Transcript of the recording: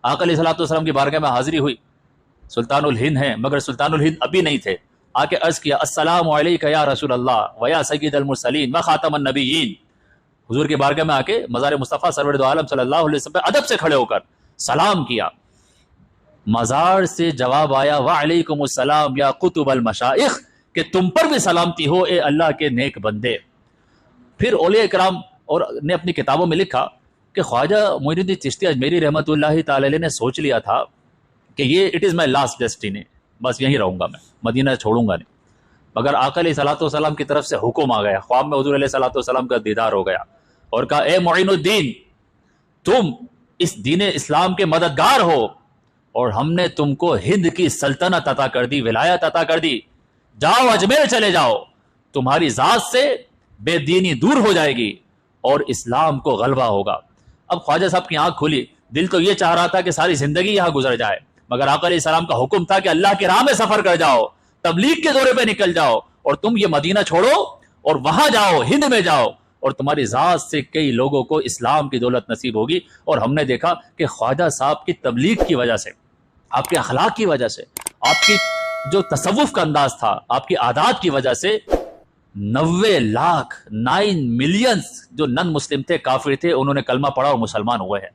آقا علیہ الصلوۃ والسلام کی بارگاہ میں حاضری ہوئی، سلطان الہند ہیں مگر سلطان الہند ابھی نہیں تھے، آ کے عرض کیا السلام علیکہ یا رسول اللہ و یا سید المرسلین و خاتم النبیین. حضور کی بارگاہ میں آ کے مزار مصطفیٰ سرور دو عالم صلی اللہ علیہ وسلم پہ ادب سے کھڑے ہو کر سلام کیا. مزار سے جواب آیا وعلیکم السلام یا قطب المشائخ، کہ تم پر بھی سلامتی ہو اے اللہ کے نیک بندے. پھر اولیاء اکرام اور نے اپنی کتابوں میں لکھا کہ خواجہ معین الدین چشتی اجمیری رحمۃ اللہ تعالی علیہ نے سوچ لیا تھا کہ یہ it is my last destiny, بس یہیں رہوں گا میں، مدینہ چھوڑوں گا نہیں. مگر آقا علیہ الصلوۃ والسلام کی طرف سے حکم آ گیا، خواب میں حضور علیہ الصلوۃ والسلام کا دیدار ہو گیا اور کہا اے معین الدین، تم اس دین اسلام کے مددگار ہو اور ہم نے تم کو ہند کی سلطنت عطا کر دی، ولایت عطا کر دی، جاؤ اجمیر چلے جاؤ، تمہاری ذات سے بے دینی دور ہو جائے گی اور اسلام کو غلبہ ہوگا. اب خواجہ صاحب کی آنکھ کھلی، دل تو یہ چاہ رہا تھا کہ ساری زندگی یہاں گزر جائے، مگر آقا علیہ السلام کا حکم تھا کہ اللہ کی راہ میں سفر کر جاؤ، تبلیغ کے دورے پہ نکل جاؤ، اور تم یہ مدینہ چھوڑو اور وہاں جاؤ، ہند میں جاؤ، اور تمہاری ذات سے کئی لوگوں کو اسلام کی دولت نصیب ہوگی. اور ہم نے دیکھا کہ خواجہ صاحب کی تبلیغ کی وجہ سے، آپ کے اخلاق کی وجہ سے، آپ کی جو تصوف کا انداز تھا، آپ کی عادات کی وجہ سے 90 لاکھ 9 ملین جو نن مسلم تھے، کافر تھے، انہوں نے کلمہ پڑھا اور مسلمان ہوئے ہیں.